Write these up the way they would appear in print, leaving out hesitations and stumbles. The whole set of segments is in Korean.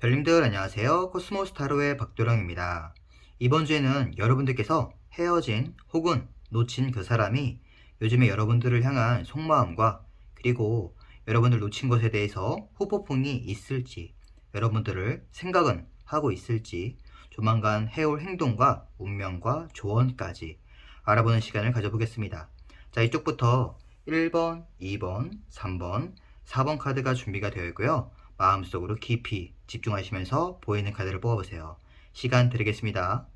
별님들 안녕하세요. 코스모스타로의 박도령입니다. 이번 주에는 여러분들께서 헤어진 혹은 놓친 그 사람이 요즘에 여러분들을 향한 속마음과 그리고 여러분들 놓친 것에 대해서 후폭풍이 있을지, 여러분들을 생각은 하고 있을지, 조만간 해올 행동과 운명과 조언까지 알아보는 시간을 가져보겠습니다. 자, 이쪽부터 1번, 2번, 3번, 4번 카드가 준비가 되어 있고요. 마음속으로 깊이 집중하시면서 보이는 카드를 뽑아보세요. 시간 드리겠습니다.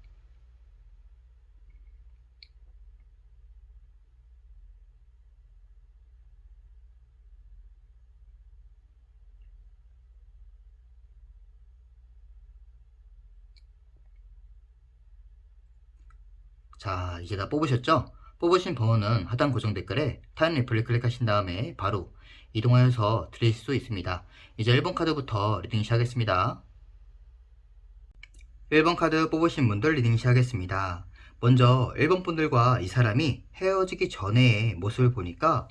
자, 이제 다 뽑으셨죠? 뽑으신 번호는 하단 고정 댓글에 타임 리플을 클릭하신 다음에 바로 이동하여서 드릴 수 있습니다. 이제 1번 카드부터 리딩 시작하겠습니다. 1번 카드 뽑으신 분들 리딩 시작하겠습니다. 먼저 1번 분들과 이 사람이 헤어지기 전의 모습을 보니까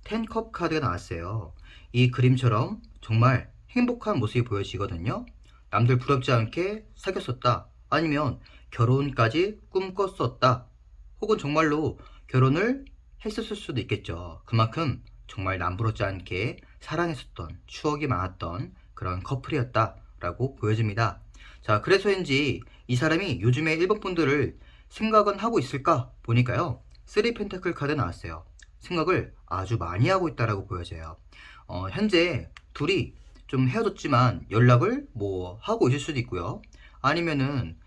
10컵 카드가 나왔어요. 이 그림처럼 정말 행복한 모습이 보여지거든요. 남들 부럽지 않게 사귀었었다. 아니면 결혼까지 꿈꿨었다. 혹은 정말로 결혼을 했었을 수도 있겠죠. 그만큼 정말 남부럽지 않게 사랑했었던 추억이 많았던 그런 커플이었다 라고 보여집니다. 자, 그래서인지 이 사람이 요즘에 1번 분들을 생각은 하고 있을까 보니까요. 3 펜타클 카드 나왔어요. 생각을 아주 많이 하고 있다라고 보여져요. 현재 둘이 좀 헤어졌지만 연락을 뭐 하고 있을 수도 있고요. 아니면은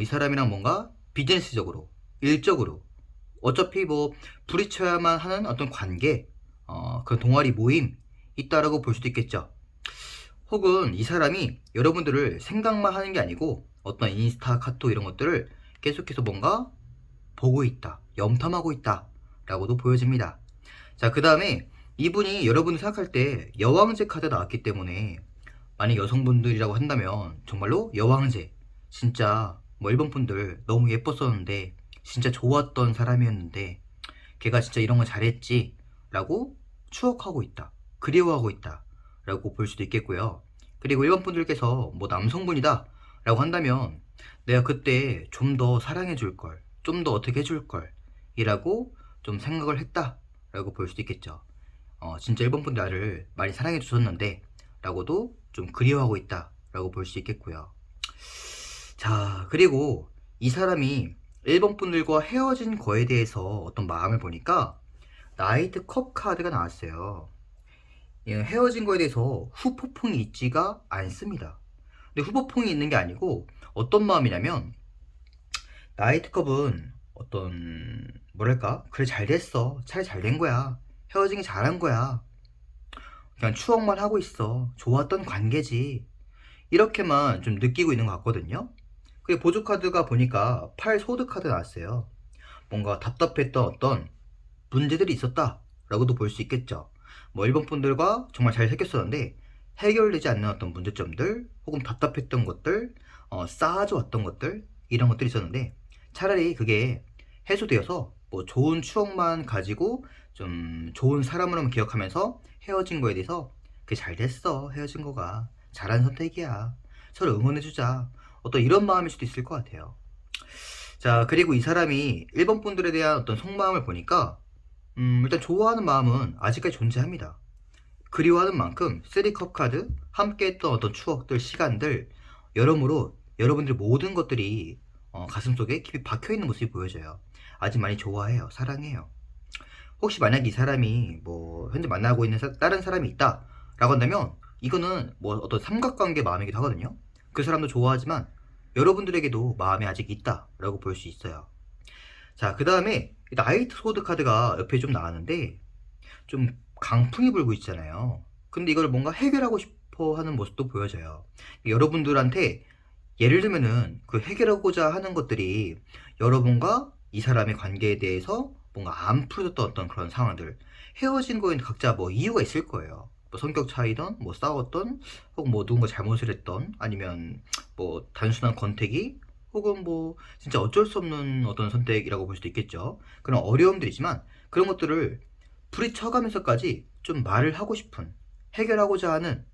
이 사람이랑 뭔가 비즈니스적으로, 일적으로 어차피 뭐 부딪혀야만 하는 어떤 관계, 그런 동아리 모임 있다라고 볼 수도 있겠죠. 혹은 이 사람이 여러분들을 생각만 하는 게 아니고 어떤 인스타, 카톡 이런 것들을 계속해서 뭔가 보고 있다, 염탐하고 있다 라고도 보여집니다. 자, 그 다음에 이분이 여러분이 생각할 때 여왕제 카드 나왔기 때문에 만약 여성분들이라고 한다면 정말로 여왕제, 진짜 뭐 일본 분들 너무 예뻤었는데 진짜 좋았던 사람이었는데 걔가 진짜 이런 거 잘했지 라고 추억하고 있다, 그리워하고 있다 라고 볼 수도 있겠고요. 그리고 일본 분들께서 뭐 남성분이다 라고 한다면 내가 그때 좀 더 사랑해 줄 걸, 좀 더 어떻게 해줄 걸 이라고 좀 생각을 했다 라고 볼 수도 있겠죠. 진짜 일본 분들 나를 많이 사랑해 주셨는데 라고도 좀 그리워하고 있다 라고 볼 수 있겠고요. 자, 그리고 이 사람이 일본 분들과 헤어진 거에 대해서 어떤 마음을 보니까 나이트 컵 카드가 나왔어요. 헤어진 거에 대해서 후폭풍이 있지가 않습니다. 근데 후폭풍이 있는 게 아니고 어떤 마음이냐면 나이트컵은 어떤 뭐랄까, 그래 잘 됐어, 차라리 잘 된 거야, 헤어진 게 잘한 거야, 그냥 추억만 하고 있어, 좋았던 관계지, 이렇게만 좀 느끼고 있는 것 같거든요. 그리고 보조 카드가 보니까 8 소드 카드 나왔어요. 뭔가 답답했던 어떤 문제들이 있었다 라고도 볼 수 있겠죠. 뭐 일본 분들과 정말 잘 사귀었었는데 해결되지 않는 어떤 문제점들 혹은 답답했던 것들, 쌓아져 왔던 것들, 이런 것들이 있었는데 차라리 그게 해소되어서 뭐 좋은 추억만 가지고 좀 좋은 사람으로만 기억하면서 헤어진 거에 대해서 그게 잘 됐어, 헤어진 거가 잘한 선택이야, 서로 응원해주자, 어떤 이런 마음일 수도 있을 것 같아요. 자, 그리고 이 사람이 일본 분들에 대한 어떤 속마음을 보니까 일단 좋아하는 마음은 아직까지 존재합니다. 그리워하는 만큼 3컵 카드, 함께 했던 어떤 추억들, 시간들, 여러모로 여러분들의 모든 것들이 가슴속에 깊이 박혀있는 모습이 보여져요. 아직 많이 좋아해요. 사랑해요. 혹시 만약 이 사람이 뭐 현재 만나고 있는 다른 사람이 있다 라고 한다면 이거는 뭐 어떤 삼각관계 마음이기도 하거든요. 그 사람도 좋아하지만 여러분들에게도 마음이 아직 있다 라고 볼 수 있어요. 자, 그 다음에 나이트 소드 카드가 옆에 좀 나왔는데 좀 강풍이 불고 있잖아요. 근데 이걸 뭔가 해결하고 싶어 하는 모습도 보여져요. 여러분들한테 예를 들면은 그 해결하고자 하는 것들이 여러분과 이 사람의 관계에 대해서 뭔가 안 풀어졌던 어떤 그런 상황들, 헤어진 거에는 각자 뭐 이유가 있을 거예요. 뭐 성격 차이든 뭐 싸웠던, 혹은 뭐 누군가 잘못을 했던, 아니면 뭐 단순한 권태기, 혹은 뭐 진짜 어쩔 수 없는 어떤 선택이라고 볼 수도 있겠죠. 그런 어려움들이지만 그런 것들을 부딪혀가면서까지 좀 말을 하고 싶은, 해결하고자 하는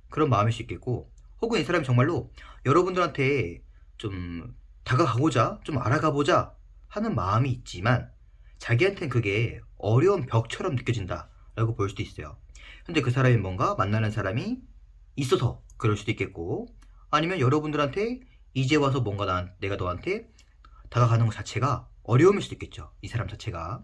그런 마음일 수 있겠고, 혹은 이 사람이 정말로 여러분들한테 좀 다가가고자, 좀 알아가보자 하는 마음이 있지만 자기한테는 그게 어려운 벽처럼 느껴진다라고 볼 수도 있어요. 근데 그 사람이 뭔가 만나는 사람이 있어서 그럴 수도 있겠고, 아니면 여러분들한테 이제 와서 뭔가 내가 너한테 다가가는 것 자체가 어려움일 수도 있겠죠. 이 사람 자체가.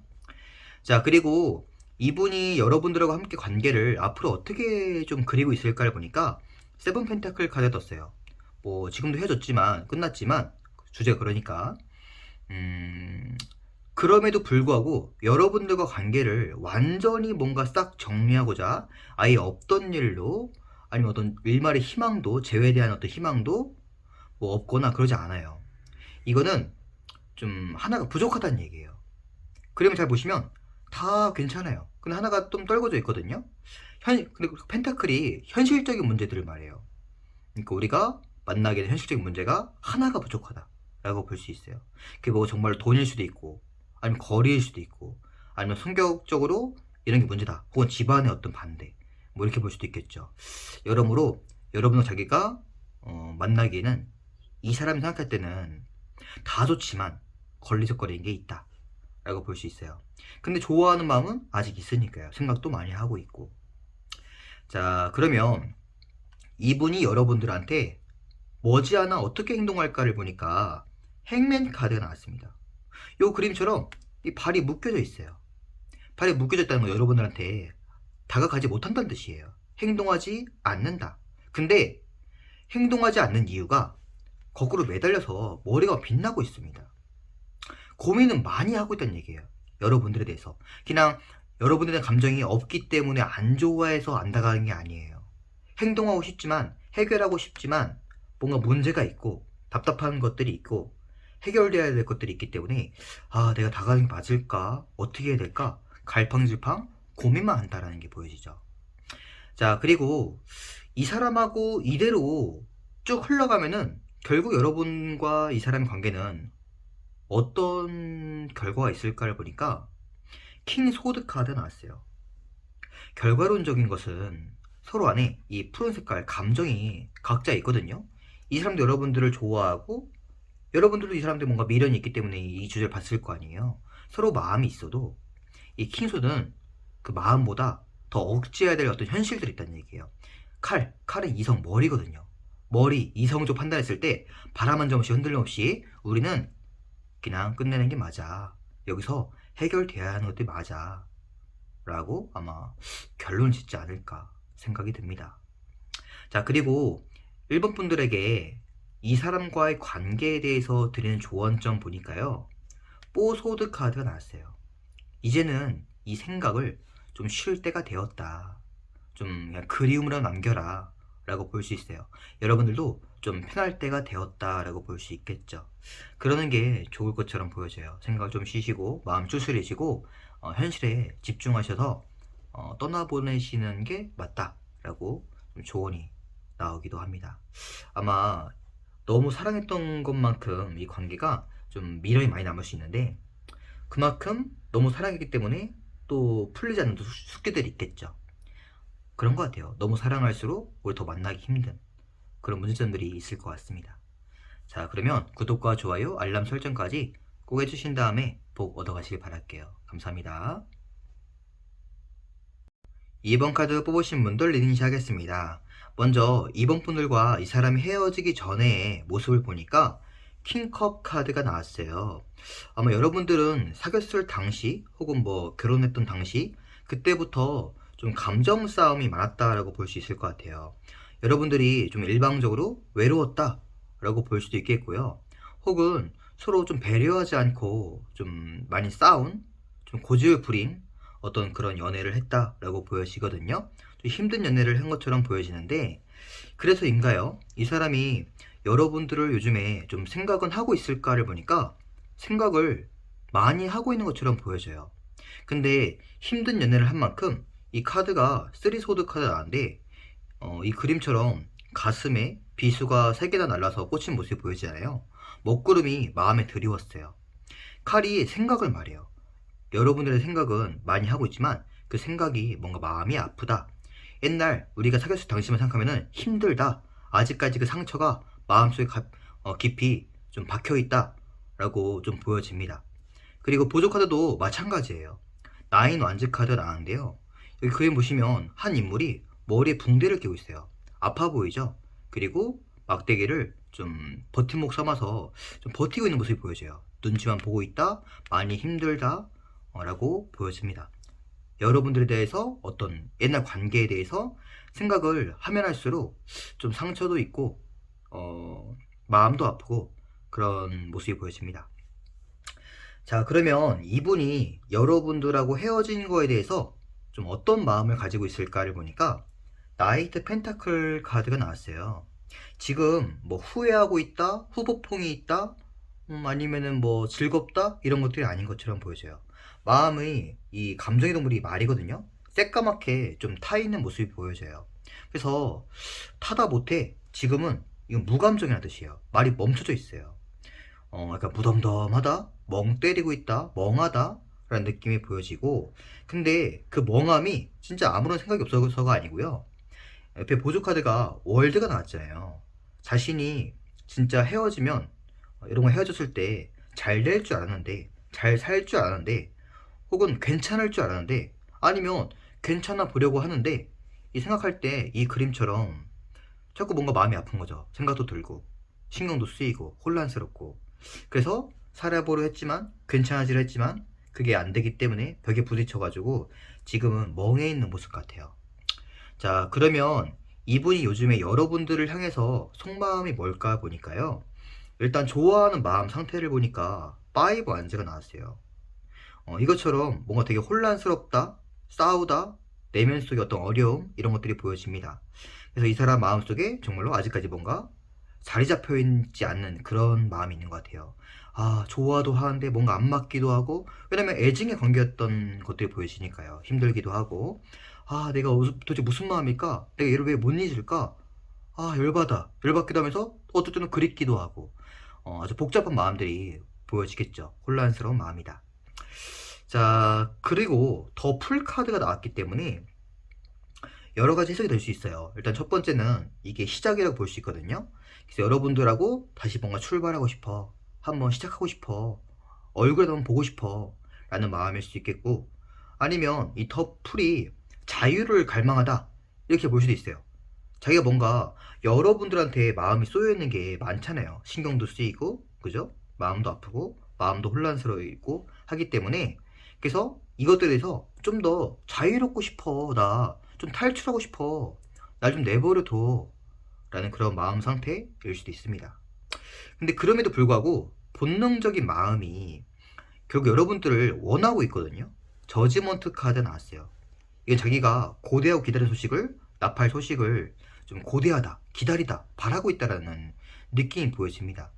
자, 그리고 이분이 여러분들하고 함께 관계를 앞으로 어떻게 좀 그리고 있을까를 보니까 세븐 펜타클 카드가 떴어요. 뭐 지금도 헤어졌지만 끝났지만 주제가 그러니까 그럼에도 불구하고 여러분들과 관계를 완전히 뭔가 싹 정리하고자 아예 없던 일로, 아니면 어떤 일말의 희망도, 재회에 대한 어떤 희망도 뭐 없거나 그러지 않아요. 이거는 좀 하나가 부족하다는 얘기예요. 그림을 잘 보시면 다 괜찮아요. 근데 하나가 좀 떨궈져 있거든요. 근데 펜타클이 현실적인 문제들을 말해요. 그러니까 우리가 만나게 된 현실적인 문제가 하나가 부족하다라고 볼 수 있어요. 그게 뭐 정말 돈일 수도 있고, 아니면 거리일 수도 있고, 아니면 성격적으로 이런 게 문제다, 혹은 집안의 어떤 반대, 뭐 이렇게 볼 수도 있겠죠. 여러모로 여러분과 자기가 만나기에는 이 사람이 생각할 때는 다 좋지만 걸리적거리는 게 있다 라고 볼 수 있어요. 근데 좋아하는 마음은 아직 있으니까요. 생각도 많이 하고 있고. 자, 그러면 이분이 여러분들한테 머지않아 어떻게 행동할까를 보니까 행맨 카드가 나왔습니다. 이 그림처럼 이 발이 묶여져 있어요. 발이 묶여져 있다는 건 여러분들한테 다가가지 못한다는 뜻이에요. 행동하지 않는다. 근데 행동하지 않는 이유가 거꾸로 매달려서 머리가 빛나고 있습니다. 고민은 많이 하고 있다는 얘기예요. 여러분들에 대해서. 그냥 여러분들에 대한 감정이 없기 때문에 안 좋아해서 안 다가가는 게 아니에요. 행동하고 싶지만, 해결하고 싶지만 뭔가 문제가 있고 답답한 것들이 있고 해결돼야 될 것들이 있기 때문에 내가 다가가는 게 맞을까? 어떻게 해야 될까? 갈팡질팡 고민만 한다라는 게 보여지죠. 자, 그리고 이 사람하고 이대로 쭉 흘러가면은 결국 여러분과 이 사람의 관계는 어떤 결과가 있을까를 보니까 킹 소드 카드 나왔어요. 결과론적인 것은 서로 안에 이 푸른 색깔 감정이 각자 있거든요. 이 사람도 여러분들을 좋아하고 여러분들도 이 사람들 뭔가 미련이 있기 때문에 이 주제를 봤을 거 아니에요. 서로 마음이 있어도 이 킹소드는 그 마음보다 더 억제해야 될 어떤 현실들이 있다는 얘기예요. 칼은 이성, 머리거든요. 머리, 이성적 판단했을 때 바람 한 점 없이 흔들림 없이 우리는 그냥 끝내는 게 맞아. 여기서 해결돼야 하는 것들이 맞아. 라고 아마 결론을 짓지 않을까 생각이 듭니다. 자, 그리고 일본 분들에게 이 사람과의 관계에 대해서 드리는 조언점 보니까요. 뽀소드 카드가 나왔어요. 이제는 이 생각을 좀 쉴 때가 되었다. 좀 그냥 그리움으로 남겨라 라고 볼 수 있어요. 여러분들도 좀 편할 때가 되었다 라고 볼 수 있겠죠. 그러는 게 좋을 것처럼 보여져요. 생각을 좀 쉬시고 마음 추스리시고 현실에 집중하셔서 떠나보내시는 게 맞다 라고 좀 조언이 나오기도 합니다. 아마 너무 사랑했던 것만큼 이 관계가 좀 미련이 많이 남을 수 있는데, 그만큼 너무 사랑했기 때문에 또 풀리지 않는 숙제들이 있겠죠. 그런 것 같아요. 너무 사랑할수록 우리 더 만나기 힘든 그런 문제점들이 있을 것 같습니다. 자, 그러면 구독과 좋아요, 알람 설정까지 꼭 해주신 다음에 복 얻어가시길 바랄게요. 감사합니다. 2번 카드 뽑으신 분들 리딩 시작하겠습니다. 먼저 2번 분들과 이 사람이 헤어지기 전의 모습을 보니까 킹컵 카드가 나왔어요. 아마 여러분들은 사귀었을 당시 혹은 뭐 결혼했던 당시 그때부터 좀 감정 싸움이 많았다라고 볼 수 있을 것 같아요. 여러분들이 좀 일방적으로 외로웠다 라고 볼 수도 있겠고요. 혹은 서로 좀 배려하지 않고 좀 많이 싸운, 좀 고집을 부린 어떤 그런 연애를 했다라고 보여지거든요. 좀 힘든 연애를 한 것처럼 보여지는데, 그래서인가요? 이 사람이 여러분들을 요즘에 좀 생각은 하고 있을까를 보니까 생각을 많이 하고 있는 것처럼 보여져요. 근데 힘든 연애를 한 만큼 이 카드가 3소드 카드 나왔는데 이 그림처럼 가슴에 비수가 3개나 날라서 꽂힌 모습이 보이잖아요. 먹구름이 마음에 드리웠어요. 칼이 생각을 말해요. 여러분들의 생각은 많이 하고 있지만 그 생각이 뭔가 마음이 아프다. 옛날 우리가 사귀었을 당시만 생각하면 힘들다. 아직까지 그 상처가 마음속에 깊이 좀 박혀있다 라고 좀 보여집니다. 그리고 보조 카드도 마찬가지예요. 나인 완즈 카드 나왔는데요. 여기 그림 보시면 한 인물이 머리에 붕대를 끼고 있어요. 아파 보이죠? 그리고 막대기를 좀 버팀목 삼아서 좀 버티고 있는 모습이 보여져요. 눈치만 보고 있다, 많이 힘들다 라고 보여집니다. 여러분들에 대해서 어떤 옛날 관계에 대해서 생각을 하면 할수록 좀 상처도 있고 마음도 아프고 그런 모습이 보여집니다. 자, 그러면 이분이 여러분들하고 헤어진 거에 대해서 좀 어떤 마음을 가지고 있을까를 보니까 나이트 펜타클 카드가 나왔어요. 지금 뭐 후회하고 있다, 후폭풍이 있다, 아니면은 뭐 즐겁다 이런 것들이 아닌 것처럼 보여져요. 마음의 이 감정의 동물이 말이거든요. 새까맣게 좀 타 있는 모습이 보여져요. 그래서 타다 못해 지금은 이건 무감정이라는 뜻이에요. 말이 멈춰져 있어요. 약간 무덤덤하다, 멍 때리고 있다, 멍하다 라는 느낌이 보여지고, 근데 그 멍함이 진짜 아무런 생각이 없어서가 아니고요. 옆에 보조 카드가 월드가 나왔잖아요. 자신이 진짜 헤어지면 이런 거 헤어졌을 때 잘 될 줄 알았는데, 잘 살 줄 알았는데, 혹은 괜찮을 줄 알았는데, 아니면 괜찮아 보려고 하는데, 이 생각할 때 이 그림처럼 자꾸 뭔가 마음이 아픈 거죠. 생각도 들고 신경도 쓰이고 혼란스럽고, 그래서 살아보려 했지만 괜찮아지려 했지만 그게 안 되기 때문에 벽에 부딪혀가지고 지금은 멍해 있는 모습 같아요. 자, 그러면 이분이 요즘에 여러분들을 향해서 속마음이 뭘까 보니까요. 일단 좋아하는 마음 상태를 보니까 5 안즈가 나왔어요. 이것처럼 뭔가 되게 혼란스럽다, 싸우다, 내면 속의 어떤 어려움 이런 것들이 보여집니다. 그래서 이 사람 마음속에 정말로 아직까지 뭔가 자리 잡혀 있지 않는 그런 마음이 있는 것 같아요. 아, 좋아도 하는데 뭔가 안 맞기도 하고, 왜냐면 애증의 관계였던 것들이 보여지니까요. 힘들기도 하고, 아, 내가 도대체 무슨 마음일까? 내가 얘를 왜 못 잊을까? 아, 열받기도 하면서 어떨 때는 그립기도 하고, 아주 복잡한 마음들이 보여지겠죠. 혼란스러운 마음이다. 자, 그리고 더 풀 카드가 나왔기 때문에 여러 가지 해석이 될 수 있어요. 일단 첫 번째는 이게 시작이라고 볼 수 있거든요. 그래서 여러분들하고 다시 뭔가 출발하고 싶어. 한번 시작하고 싶어. 얼굴 한번 보고 싶어. 라는 마음일 수 있겠고, 아니면 이 더 풀이 자유를 갈망하다. 이렇게 볼 수도 있어요. 자기가 뭔가 여러분들한테 마음이 쏘여있는 게 많잖아요. 신경도 쓰이고, 그죠? 마음도 아프고, 마음도 혼란스러워 하기 때문에, 그래서 이것들에 대해서 좀 더 자유롭고 싶어. 나 좀 탈출하고 싶어. 날 좀 내버려둬. 라는 그런 마음 상태일 수도 있습니다. 근데 그럼에도 불구하고 본능적인 마음이 결국 여러분들을 원하고 있거든요. 저지먼트 카드 나왔어요. 이건 자기가 고대하고 기다린 소식을, 나팔 소식을 좀 고대하다, 기다리다, 바라고 있다라는 느낌이 보여집니다.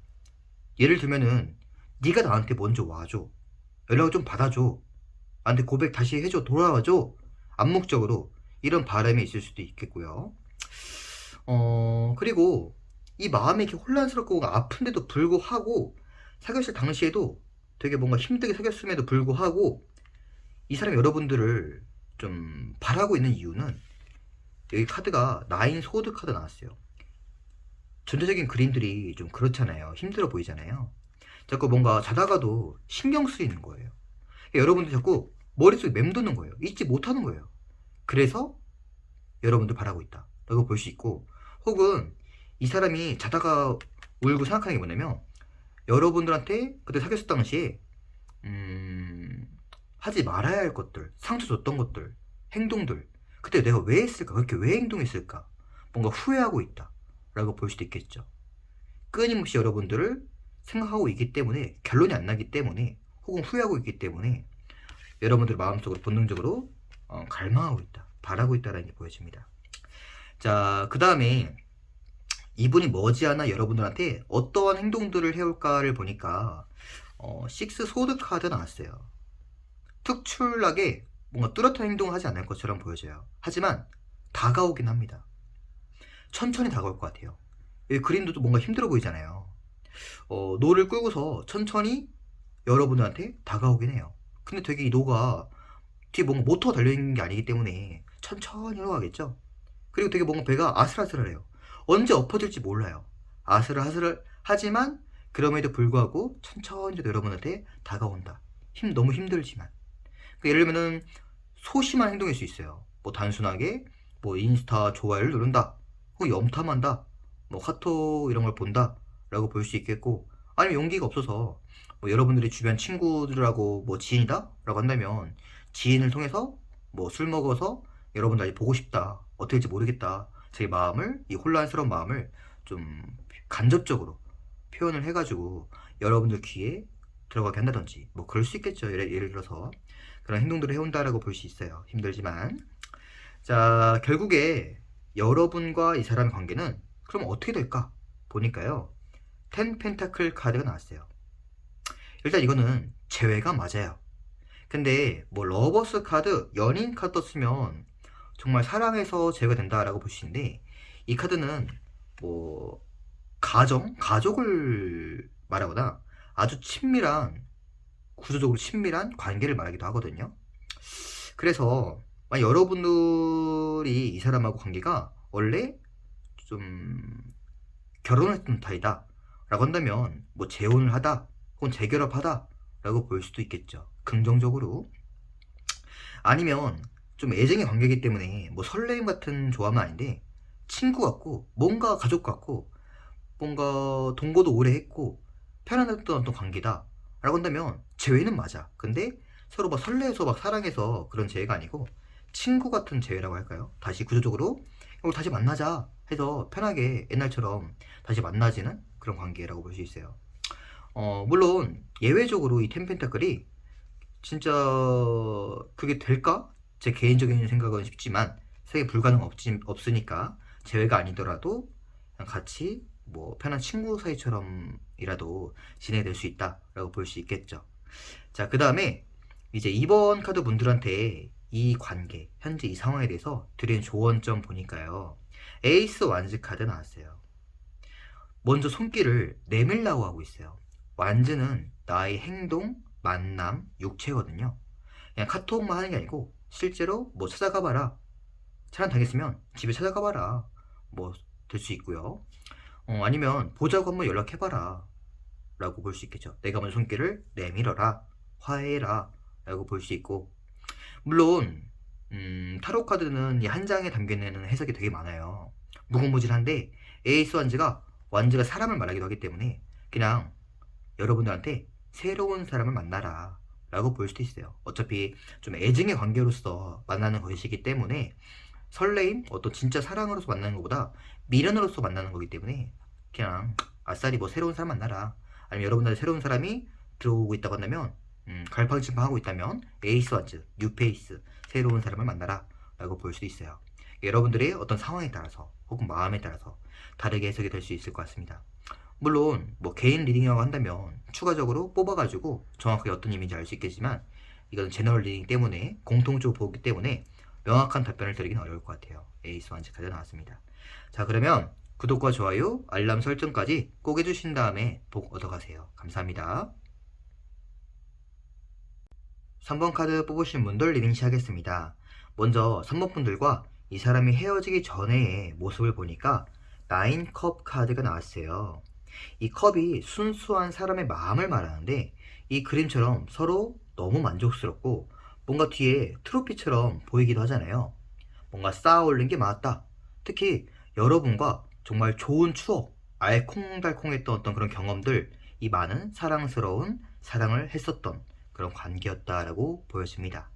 예를 들면은 네가 나한테 먼저 와줘, 연락을 좀 받아줘, 나한테 고백 다시 해줘, 돌아와줘, 암묵적으로 이런 바람이 있을 수도 있겠고요. 그리고 이 마음이 이렇게 혼란스럽고 아픈데도 불구하고 사귀었을 당시에도 되게 뭔가 힘들게 사귀었음에도 불구하고 이 사람이 여러분들을 좀 바라고 있는 이유는, 여기 카드가 나인 소드 카드 나왔어요. 전체적인 그림들이 좀 그렇잖아요. 힘들어 보이잖아요. 자꾸 뭔가 자다가도 신경 쓰이는 거예요. 여러분들 자꾸 머릿속에 맴도는 거예요. 잊지 못하는 거예요. 그래서 여러분들 바라고 있다 라고 볼 수 있고, 혹은 이 사람이 자다가 울고 생각하는 게 뭐냐면, 여러분들한테 그때 사귀었을 당시에 하지 말아야 할 것들, 상처 줬던 것들, 행동들, 그때 내가 왜 했을까, 그렇게 왜 행동했을까, 뭔가 후회하고 있다 라고 볼 수도 있겠죠. 끊임없이 여러분들을 생각하고 있기 때문에, 결론이 안 나기 때문에, 혹은 후회하고 있기 때문에 여러분들 마음속으로 본능적으로 갈망하고 있다, 바라고 있다라는 게 보여집니다. 자, 그 다음에 이분이 머지않아 여러분들한테 어떠한 행동들을 해올까를 보니까 식스 소드 카드 나왔어요. 특출나게 뭔가 뚜렷한 행동을 하지 않을 것처럼 보여져요. 하지만 다가오긴 합니다. 천천히 다가올 것 같아요. 이 그림도 뭔가 힘들어 보이잖아요. 노를 끌고서 천천히 여러분들한테 다가오긴 해요. 근데 되게 이 노가 뒤에 뭔가 모터가 달려있는 게 아니기 때문에 천천히 흘러가겠죠. 그리고 되게 뭔가 배가 아슬아슬해요. 언제 엎어질지 몰라요. 아슬아슬 하지만 그럼에도 불구하고 천천히 여러분한테 다가온다. 너무 힘들지만. 예를 들면은 소심한 행동일 수 있어요. 뭐 단순하게 뭐 인스타 좋아요를 누른다, 혹은 염탐한다, 뭐 카톡 이런 걸 본다 라고 볼 수 있겠고, 아니면 용기가 없어서 뭐 여러분들이 주변 친구들하고 뭐 지인이다 라고 한다면 지인을 통해서 뭐 술 먹어서 여러분들 아직 보고 싶다, 어떻게 될지 모르겠다, 제 마음을, 이 혼란스러운 마음을 좀 간접적으로 표현을 해가지고 여러분들 귀에 들어가게 한다든지 뭐 그럴 수 있겠죠. 예를 들어서 그런 행동들을 해온다라고 볼 수 있어요. 힘들지만. 자, 결국에 여러분과 이 사람의 관계는 그럼 어떻게 될까 보니까요, 10 펜타클 카드가 나왔어요. 일단 이거는 제외가 맞아요. 근데 뭐 러버스 카드, 연인 카드 떴으면 정말 사랑해서 제외가 된다라고 볼 수 있는데, 이 카드는 뭐 가족을 말하거나 아주 친밀한, 구조적으로 친밀한 관계를 말하기도 하거든요. 그래서 만약 여러분들이 이 사람하고 관계가 원래 좀 결혼했던 타이다 라고 한다면 뭐 재혼을 하다 혹은 재결합하다 라고 볼 수도 있겠죠, 긍정적으로. 아니면 좀 애정의 관계이기 때문에 뭐 설레임 같은 조합은 아닌데 친구 같고 뭔가 가족 같고 뭔가 동거도 오래 했고 편안했던 어떤 관계다 라고 한다면 재회는 맞아. 근데 서로 막 설레서 막 사랑해서 그런 재회가 아니고 친구 같은 재회라고 할까요? 다시 구조적으로 다시 만나자 해서 편하게 옛날처럼 다시 만나지는 그런 관계라고 볼 수 있어요. 물론 예외적으로 이 템펜타클이 진짜 그게 될까? 제 개인적인 생각은 쉽지만 세계 불가능 없으니까 제외가 아니더라도 그냥 같이 뭐 편한 친구 사이처럼이라도 지내될 수 있다라고 볼 수 있겠죠. 자, 그 다음에 이제 이번 카드 분들한테 이 관계, 현재 이 상황에 대해서 드린 조언점 보니까요, 에이스 완즈 카드 나왔어요. 먼저 손길을 내밀라고 하고 있어요. 완즈는 나의 행동, 만남, 육체거든요. 그냥 카톡만 하는 게 아니고 실제로 뭐 찾아가봐라, 차단 당했으면 집에 찾아가봐라, 뭐 될 수 있고요. 아니면 보자고 한번 연락해봐라 라고 볼 수 있겠죠. 내가 먼저 손길을 내밀어라, 화해해라 라고 볼 수 있고, 물론 타로 카드는 이 한 장에 담겨있는 해석이 되게 많아요. 무궁무진한데 에이스 완즈가 사람을 말하기도 하기 때문에 그냥 여러분들한테 새로운 사람을 만나라 라고 볼 수도 있어요. 어차피 좀 애증의 관계로서 만나는 것이기 때문에 설레임, 어떤 진짜 사랑으로서 만나는 것보다 미련으로서 만나는 거기 때문에 그냥 아싸리 뭐 새로운 사람 만나라, 아니면 여러분들 새로운 사람이 들어오고 있다고 한다면 갈팡질팡하고 있다면 에이스 완즈, 뉴페이스, 새로운 사람을 만나라 라고 볼 수도 있어요. 여러분들의 어떤 상황에 따라서 혹은 마음에 따라서 다르게 해석이 될 수 있을 것 같습니다. 물론 뭐 개인 리딩이라고 한다면 추가적으로 뽑아가지고 정확하게 어떤 의미인지 알 수 있겠지만, 이건 제너럴 리딩 때문에 공통적으로 보기 때문에 명확한 답변을 드리긴 어려울 것 같아요. 에이스 완즈 카드 나왔습니다. 자, 그러면 구독과 좋아요, 알람 설정까지 꼭 해주신 다음에 복 얻어가세요. 감사합니다. 3번 카드 뽑으신 분들 리딩 시작하겠습니다. 먼저 3번 분들과 이 사람이 헤어지기 전의 모습을 보니까 9컵 카드가 나왔어요. 이 컵이 순수한 사람의 마음을 말하는데, 이 그림처럼 서로 너무 만족스럽고 뭔가 뒤에 트로피처럼 보이기도 하잖아요. 뭔가 쌓아 올린 게 많았다. 특히 여러분과 정말 좋은 추억, 알콩달콩했던 어떤 그런 경험들, 이 많은 사랑스러운 사랑을 했었던 그런 관계였다라고 보여집니다.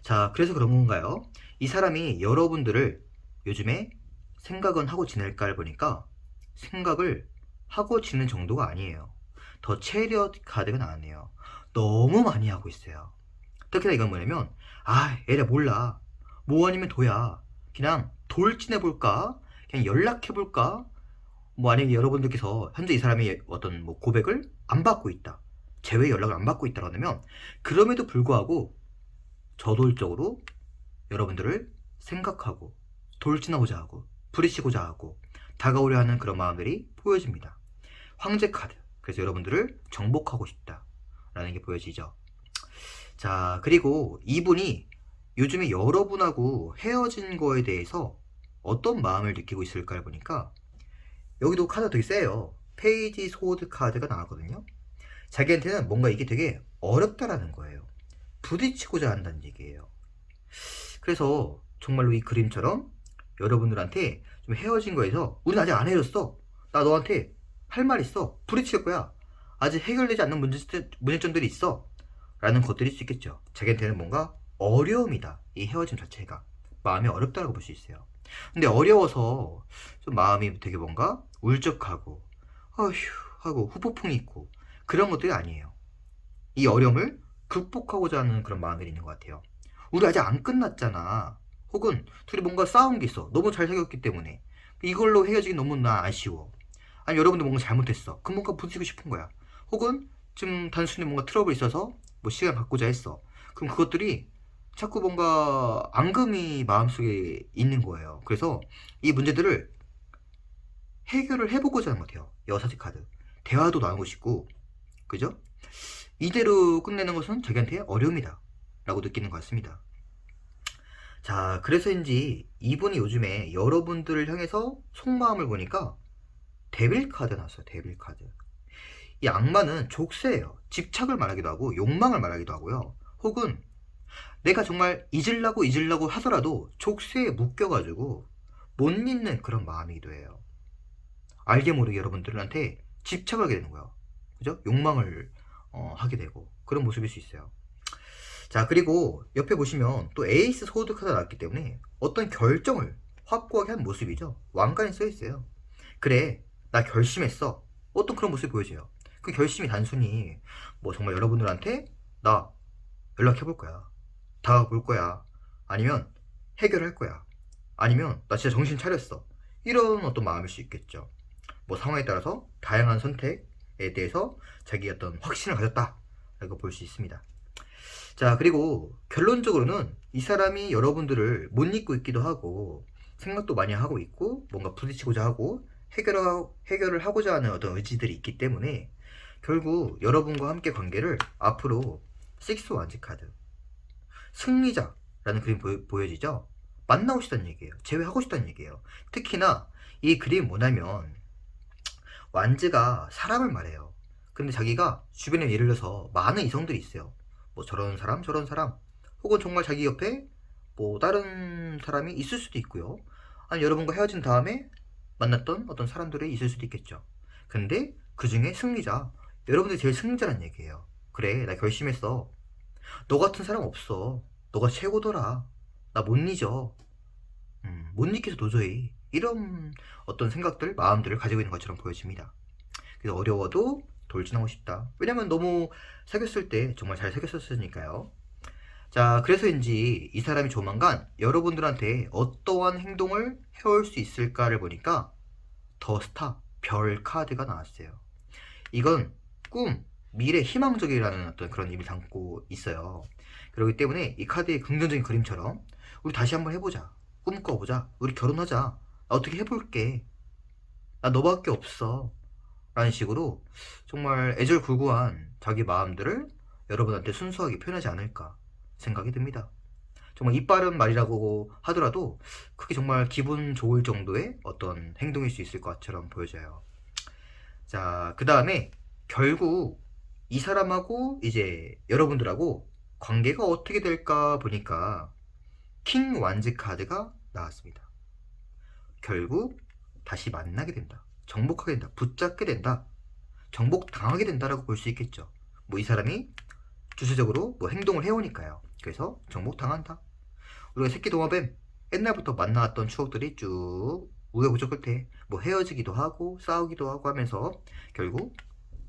자, 그래서 그런 건가요? 이 사람이 여러분들을 요즘에 생각은 하고 지낼까를 보니까 생각을 하고 지는 정도가 아니에요. 더 체리엇 카드가 나왔네요. 너무 많이 하고 있어요. 특히나 이건 뭐냐면, 얘네 몰라, 뭐 아니면 도야, 그냥 돌진해볼까, 그냥 연락해볼까, 뭐 만약에 여러분들께서 현재 이 사람이 어떤 뭐 고백을 안 받고 있다, 재회 연락을 안 받고 있다고 하면 그럼에도 불구하고 저돌적으로 여러분들을 생각하고 돌진하고자 하고 부딪히고자 하고 다가오려 하는 그런 마음들이 보여집니다. 황제 카드, 그래서 여러분들을 정복하고 싶다 라는 게 보여지죠. 자, 그리고 이분이 요즘에 여러분하고 헤어진 거에 대해서 어떤 마음을 느끼고 있을까를 보니까 여기도 카드가 되게 세요. 페이지 소드 카드가 나왔거든요. 자기한테는 뭔가 이게 되게 어렵다라는 거예요. 부딪히고자 한다는 얘기예요. 그래서 정말로 이 그림처럼 여러분들한테 좀 헤어진 거에서 우린 아직 안 헤어졌어. 나 너한테 할 말 있어. 부딪힐 거야. 아직 해결되지 않는 문제점들이 있어. 라는 것들일 수 있겠죠. 자기한테는 뭔가 어려움이다. 이 헤어짐 자체가. 마음이 어렵다고 볼 수 있어요. 근데 어려워서 좀 마음이 되게 뭔가 울적하고 어휴 하고 후폭풍이 있고 그런 것들이 아니에요. 이 어려움을 극복하고자 하는 그런 마음이 있는 것 같아요. 우리 아직 안 끝났잖아. 혹은 둘이 뭔가 싸운 게 있어. 너무 잘 사귀었기 때문에 이걸로 헤어지기 너무 나 아쉬워. 아니 여러분들 뭔가 잘못했어. 그럼 뭔가 부딪히고 싶은 거야. 혹은 좀 단순히 뭔가 트러블이 있어서 뭐 시간 갖고자 했어. 그럼 그것들이 자꾸 뭔가 앙금이 마음속에 있는 거예요. 그래서 이 문제들을 해결을 해보고자 하는 것 같아요. 여사지 카드. 대화도 나누고 싶고, 그죠? 이대로 끝내는 것은 자기한테 어려움이다. 라고 느끼는 것 같습니다. 자, 그래서인지 이분이 요즘에 여러분들을 향해서 속마음을 보니까 데빌 카드 나왔어요. 데빌 카드. 이 악마는 족쇄예요. 집착을 말하기도 하고 욕망을 말하기도 하고요. 혹은 내가 정말 잊으려고 하더라도 족쇄에 묶여가지고 못 잊는 그런 마음이기도 해요. 알게 모르게 여러분들한테 집착을 하게 되는 거예요. 그죠? 욕망을 하게 되고 그런 모습일 수 있어요. 자, 그리고 옆에 보시면 또 에이스 소드 카드가 나왔기 때문에 어떤 결정을 확고하게 한 모습이죠. 왕관이 써 있어요. 그래, 나 결심했어. 어떤 그런 모습이 보여져요. 그 결심이 단순히 뭐 정말 여러분들한테 나 연락해볼 거야. 다가볼 거야. 아니면 해결할 거야. 아니면 나 진짜 정신 차렸어. 이런 어떤 마음일 수 있겠죠. 뭐 상황에 따라서 다양한 선택에 대해서 자기 어떤 확신을 가졌다. 라고 볼 수 있습니다. 자, 그리고 결론적으로는 이 사람이 여러분들을 못 잊고 있기도 하고 생각도 많이 하고 있고 뭔가 부딪히고자 하고 해결을 하고자 하는 어떤 의지들이 있기 때문에 결국 여러분과 함께 관계를 앞으로 식스 완즈 카드 승리자라는 그림 보여지죠. 만나고 싶다는 얘기예요. 재회하고 싶다는 얘기예요. 특히나 이 그림이 뭐냐면 완즈가 사람을 말해요. 근데 자기가 주변에 예를 들어서 많은 이성들이 있어요. 뭐 저런 사람 저런 사람 혹은 정말 자기 옆에 뭐 다른 사람이 있을 수도 있고요. 아니 여러분과 헤어진 다음에 만났던 어떤 사람들이 있을 수도 있겠죠. 근데 그 중에 승리자, 여러분들이 제일 승리자란 얘기예요. 그래, 나 결심했어. 너 같은 사람 없어. 너가 최고더라. 나 못 잊어. 못 잊겠어 도저히. 이런 어떤 생각들, 마음들을 가지고 있는 것처럼 보여집니다. 그래서 어려워도 돌진하고 싶다. 왜냐면 너무 사귀었을 때 정말 잘 사귀었었으니까요. 자, 그래서인지 이 사람이 조만간 여러분들한테 어떠한 행동을 해올 수 있을까를 보니까 더 스타, 별 카드가 나왔어요. 이건 꿈, 미래, 희망적이라는 어떤 그런 의미를 담고 있어요. 그렇기 때문에 이 카드의 긍정적인 그림처럼 우리 다시 한번 해보자. 꿈꿔보자. 우리 결혼하자. 나 어떻게 해볼게. 나 너밖에 없어. 라는 식으로 정말 애절굴구한 자기 마음들을 여러분한테 순수하게 표현하지 않을까 생각이 듭니다. 정말 입 바른 말이라고 하더라도 그게 정말 기분 좋을 정도의 어떤 행동일 수 있을 것처럼 보여져요. 자, 그 다음에 결국 이 사람하고 이제 여러분들하고 관계가 어떻게 될까 보니까 킹 완즈 카드가 나왔습니다. 결국 다시 만나게 된다. 정복하게 된다. 붙잡게 된다. 정복당하게 된다라고 볼 수 있겠죠. 뭐 이 사람이 주체적으로 뭐 행동을 해오니까요. 그래서 정복당한다. 우리가 새끼동화뱀 옛날부터 만나왔던 추억들이 쭉 우여곡절 끝에 뭐 헤어지기도 하고 싸우기도 하고 하면서 결국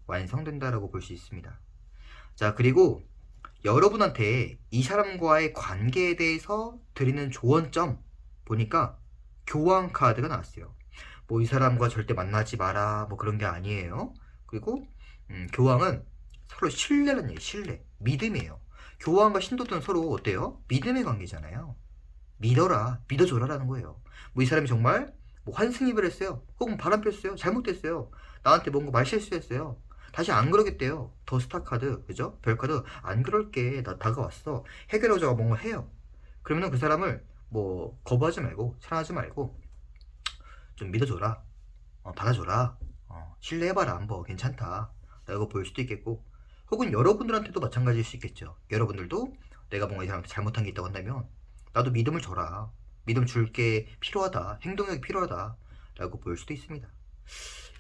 완성된다라고 볼 수 있습니다. 자, 그리고 여러분한테 이 사람과의 관계에 대해서 드리는 조언점 보니까 교황 카드가 나왔어요. 뭐 이 사람과 절대 만나지 마라 뭐 그런 게 아니에요. 그리고 교황은 서로 신뢰라는 얘기예요. 신뢰, 믿음이에요. 교황과 신도들은 서로 어때요? 믿음의 관계잖아요. 믿어라, 믿어줘라라는 거예요. 뭐 이 사람이 정말 뭐 환승입을 했어요. 혹은 바람 폈어요. 잘못됐어요. 나한테 뭔가 말실수했어요. 다시 안 그러겠대요. 더 스타 카드, 그죠? 별 카드 안 그럴게. 나 다가왔어. 해결하자고 뭔가 해요. 그러면 그 사람을 뭐 거부하지 말고 사랑하지 말고 좀 믿어줘라. 받아줘라. 신뢰해봐라. 한번 괜찮다. 라고 보일 수도 있겠고, 혹은 여러분들한테도 마찬가지일 수 있겠죠. 여러분들도 내가 뭔가 이 사람한테 잘못한 게 있다고 한다면 나도 믿음을 줘라. 믿음 줄 게 필요하다. 행동력이 필요하다. 라고 보일 수도 있습니다.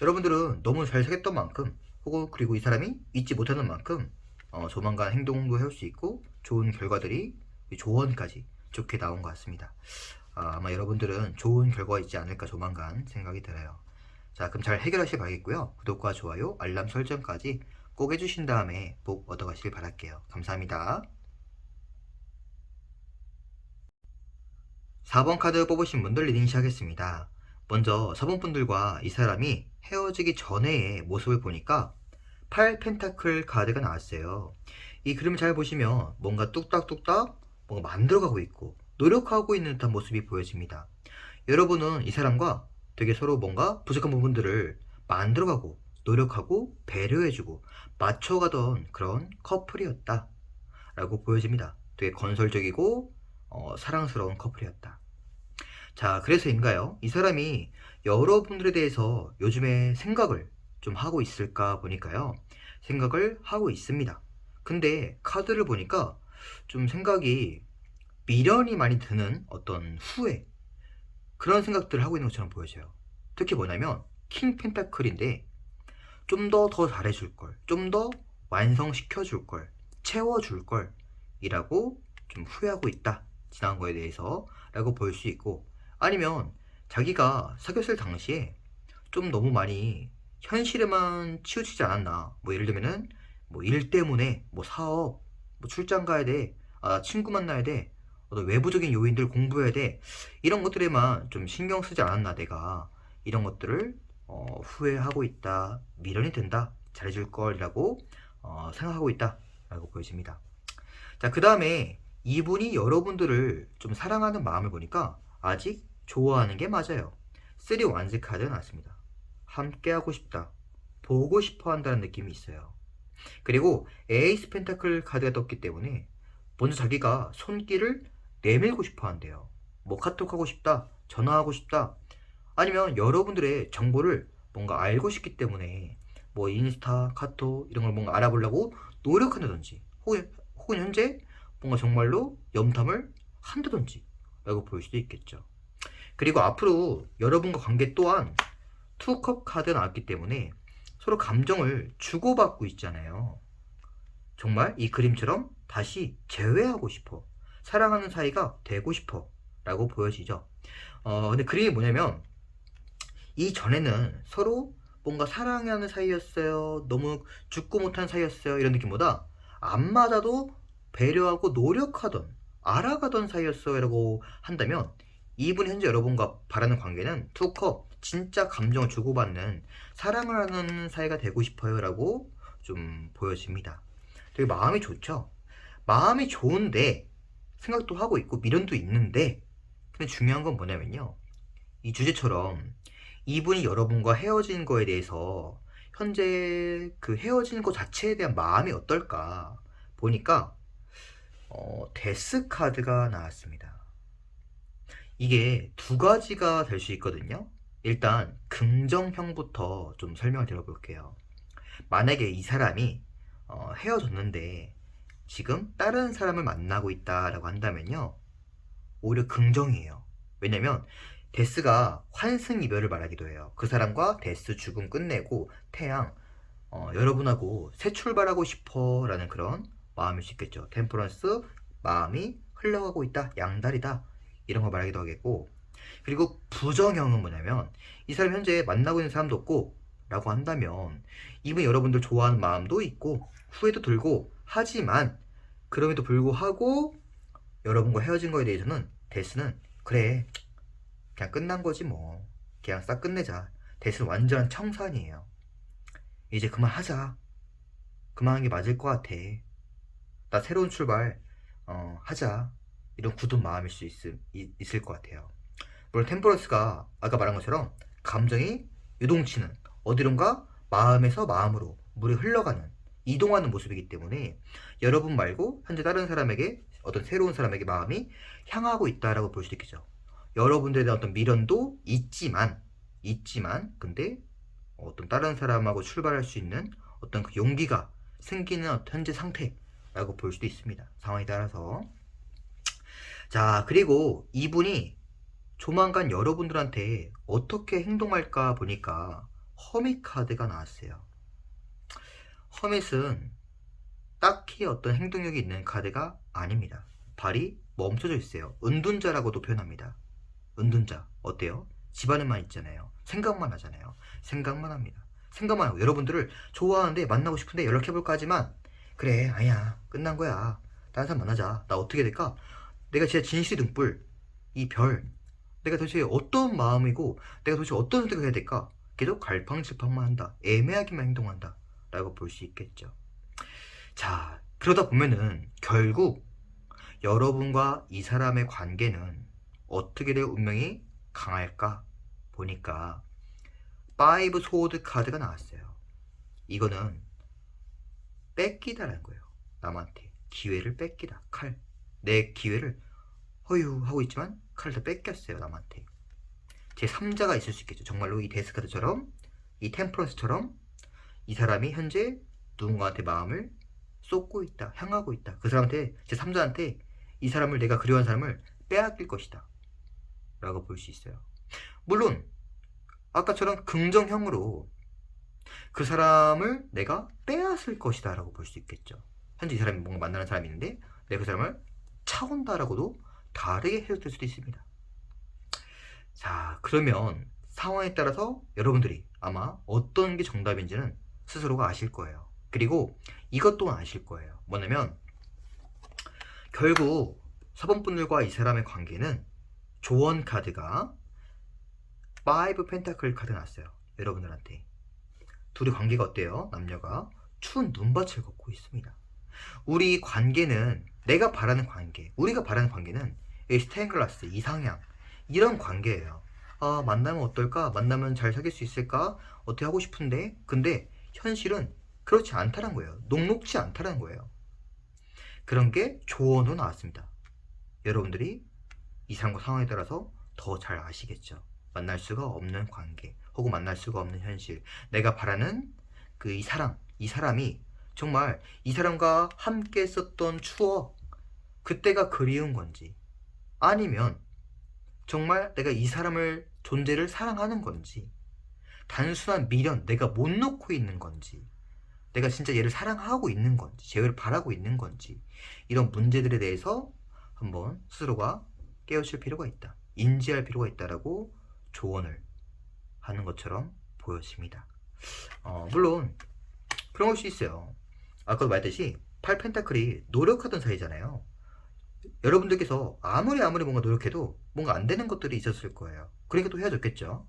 여러분들은 너무 잘 사귀었던 만큼, 혹은 그리고 이 사람이 잊지 못하는 만큼 조만간 행동도 해올 수 있고 좋은 결과들이, 조언까지 좋게 나온 것 같습니다. 아마 여러분들은 좋은 결과가 있지 않을까 조만간 생각이 들어요. 자, 그럼 잘 해결하시길 바라겠고요. 구독과 좋아요, 알람 설정까지 꼭 해주신 다음에 복 얻어가시길 바랄게요. 감사합니다. 4번 카드 뽑으신 분들 리딩 시작하겠습니다. 먼저 4번 분들과 이 사람이 헤어지기 전의 모습을 보니까 8 펜타클 카드가 나왔어요. 이 그림을 잘 보시면 뭔가 뚝딱뚝딱 뭔가 만들어가고 있고 노력하고 있는 듯한 모습이 보여집니다. 여러분은 이 사람과 되게 서로 뭔가 부족한 부분들을 만들어가고 노력하고 배려해주고 맞춰가던 그런 커플이었다 라고 보여집니다. 되게 건설적이고 사랑스러운 커플이었다. 자, 그래서인가요? 이 사람이 여러분들에 대해서 요즘에 생각을 좀 하고 있을까 보니까요. 생각을 하고 있습니다. 근데 카드를 보니까 좀 생각이 미련이 많이 드는 어떤 후회, 그런 생각들을 하고 있는 것처럼 보여져요. 특히 뭐냐면 킹 펜타클인데 좀 더 잘해줄 걸, 좀 더 완성시켜줄 걸, 채워줄 걸 이라고 좀 후회하고 있다. 지난 거에 대해서 라고 볼 수 있고, 아니면 자기가 사귀었을 당시에 좀 너무 많이 현실에만 치우치지 않았나. 뭐 예를 들면은 뭐 일 때문에 뭐 사업, 뭐 출장 가야 돼, 친구 만나야 돼, 어떤 외부적인 요인들 공부해야 돼, 이런 것들에만 좀 신경 쓰지 않았나 내가. 이런 것들을 후회하고 있다, 미련이 든다, 잘해줄 걸이라고 생각하고 있다 라고 보여집니다. 자, 그 다음에 이분이 여러분들을 좀 사랑하는 마음을 보니까 아직 좋아하는 게 맞아요. 3 완즈 카드가 나왔습니다. 함께하고 싶다, 보고 싶어 한다는 느낌이 있어요. 그리고 에이스 펜타클 카드가 떴기 때문에 먼저 자기가 손길을 내밀고 싶어 한대요. 뭐 카톡하고 싶다, 전화하고 싶다, 아니면 여러분들의 정보를 뭔가 알고 싶기 때문에 뭐 인스타, 카톡 이런 걸 뭔가 알아보려고 노력한다든지, 혹은 현재 뭔가 정말로 염탐을 한다든지 라고 볼 수도 있겠죠. 그리고 앞으로 여러분과 관계 또한 투컵 카드가 나왔기 때문에 서로 감정을 주고받고 있잖아요. 정말 이 그림처럼 다시 재회하고 싶어, 사랑하는 사이가 되고 싶어 라고 보여지죠. 근데 그림이 뭐냐면 이전에는 서로 뭔가 사랑하는 사이였어요, 너무 죽고 못한 사이였어요, 이런 느낌보다 안 맞아도 배려하고 노력하던, 알아가던 사이였어요 라고 한다면, 이분 현재 여러분과 바라는 관계는 투컵, 진짜 감정을 주고받는, 사랑을 하는 사이가 되고 싶어요 라고 좀 보여집니다. 되게 마음이 좋죠. 마음이 좋은데 생각도 하고 있고 미련도 있는데, 근데 중요한 건 뭐냐면요, 이 주제처럼 이분이 여러분과 헤어진 거에 대해서 현재 그 헤어진 것 자체에 대한 마음이 어떨까 보니까 데스 카드가 나왔습니다. 이게 두 가지가 될 수 있거든요. 일단 긍정형부터 좀 설명을 드려볼게요. 만약에 이 사람이 헤어졌는데 지금 다른 사람을 만나고 있다라고 한다면요, 오히려 긍정이에요. 왜냐면 데스가 환승 이별을 말하기도 해요. 그 사람과 데스 죽음 끝내고 태양, 여러분하고 새 출발하고 싶어 라는 그런 마음일 수 있겠죠. 템퍼런스, 마음이 흘러가고 있다, 양다리다, 이런 걸 말하기도 하겠고, 그리고 부정형은 뭐냐면 이 사람 현재 만나고 있는 사람도 없고 라고 한다면 이분이 여러분들 좋아하는 마음도 있고 후회도 들고 하지만, 그럼에도 불구하고 여러분과 헤어진 거에 대해서는 데스는 그래, 그냥 끝난 거지 뭐, 그냥 싹 끝내자, 데스는 완전한 청산이에요. 이제 그만하자, 그만하는 게 맞을 것 같아, 나 새로운 출발 하자, 이런 굳은 마음일 수 있을 것 같아요. 물론 템퍼런스가 아까 말한 것처럼 감정이 유동치는, 어디론가 마음에서 마음으로 물이 흘러가는, 이동하는 모습이기 때문에 여러분 말고 현재 다른 사람에게, 어떤 새로운 사람에게 마음이 향하고 있다라고 볼 수도 있겠죠. 여러분들에 대한 어떤 미련도 있지만 있지만 근데 어떤 다른 사람하고 출발할 수 있는 어떤 그 용기가 생기는 현재 상태라고 볼 수도 있습니다. 상황에 따라서. 자, 그리고 이분이 조만간 여러분들한테 어떻게 행동할까 보니까 허밋 카드가 나왔어요. 허밋은 딱히 어떤 행동력이 있는 카드가 아닙니다. 발이 멈춰져 있어요. 은둔자라고도 표현합니다. 은둔자. 어때요? 집안에만 있잖아요. 생각만 하잖아요. 생각만 합니다. 생각만 하고 여러분들을 좋아하는데 만나고 싶은데 연락해볼까 하지만 그래 아니야 끝난 거야. 다른 사람 만나자. 나 어떻게 될까? 내가 진짜 진실이 등불 이 별 내가 도대체 어떤 마음이고 내가 도대체 어떤 선택을 해야 될까? 계속 갈팡질팡만 한다. 애매하게만 행동한다. 라고 볼 수 있겠죠. 자, 그러다 보면은 결국 여러분과 이 사람의 관계는 어떻게 될 운명이 강할까 보니까 5 소드 카드가 나왔어요. 이거는 뺏기다라는 거예요. 남한테 기회를 뺏기다. 칼. 내 기회를 허유 하고 있지만 칼을 다 뺏겼어요. 남한테. 제 3자가 있을 수 있겠죠. 정말로 이 데스카드처럼 이 템퍼런스처럼 이 사람이 현재 누군가한테 마음을 쏟고 있다. 향하고 있다. 그 사람한테 제 3자한테 이 사람을 내가 그리워하는 사람을 빼앗길 것이다. 라고 볼 수 있어요. 물론 아까처럼 긍정형으로 그 사람을 내가 빼앗을 것이다 라고 볼 수 있겠죠. 현재 이 사람이 뭔가 만나는 사람이 있는데 내가 그 사람을 차온다라고도 다르게 해석될 수도 있습니다. 자, 그러면 상황에 따라서 여러분들이 아마 어떤 게 정답인지는 스스로가 아실 거예요. 그리고 이것 또한 아실 거예요. 뭐냐면 결국 4번 분들과 이 사람의 관계는 조언 카드가 5 펜타클 카드 났어요. 여러분들한테. 둘이 관계가 어때요? 남녀가 추운 눈밭을 걷고 있습니다. 우리 관계는 내가 바라는 관계, 우리가 바라는 관계는 스테인글라스, 이상향 이런 관계예요. 아, 만나면 어떨까? 만나면 잘 사귈 수 있을까? 어떻게 하고 싶은데? 근데 현실은 그렇지 않다는 거예요. 녹록지 않다는 거예요. 그런 게 조언으로 나왔습니다. 여러분들이 이 사람과 상황에 따라서 더 잘 아시겠죠. 만날 수가 없는 관계 혹은 만날 수가 없는 현실, 내가 바라는 그 이 사람이 정말 이 사람과 함께 했었던 추억 그때가 그리운 건지 아니면 정말 내가 이 사람을 존재를 사랑하는 건지 단순한 미련 내가 못 놓고 있는 건지 내가 진짜 얘를 사랑하고 있는 건지 쟤를 바라고 있는 건지 이런 문제들에 대해서 한번 스스로가 깨우칠 필요가 있다. 인지할 필요가 있다라고 조언을 하는 것처럼 보여집니다. 물론 그런 걸 수 있어요. 아까도 말했듯이 8펜타클이 노력하던 사이잖아요. 여러분들께서 아무리 뭔가 노력해도 뭔가 안 되는 것들이 있었을 거예요. 그러니까 또 헤어졌겠죠.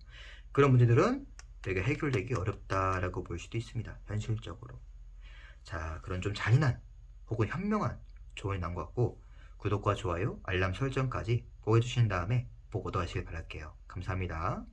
그런 문제들은 되게 해결되기 어렵다라고 볼 수도 있습니다. 현실적으로. 자, 그런 좀 잔인한 혹은 현명한 조언이 나온 것 같고 구독과 좋아요, 알람 설정까지 꼭 해주신 다음에 보고 더 하시길 바랄게요. 감사합니다.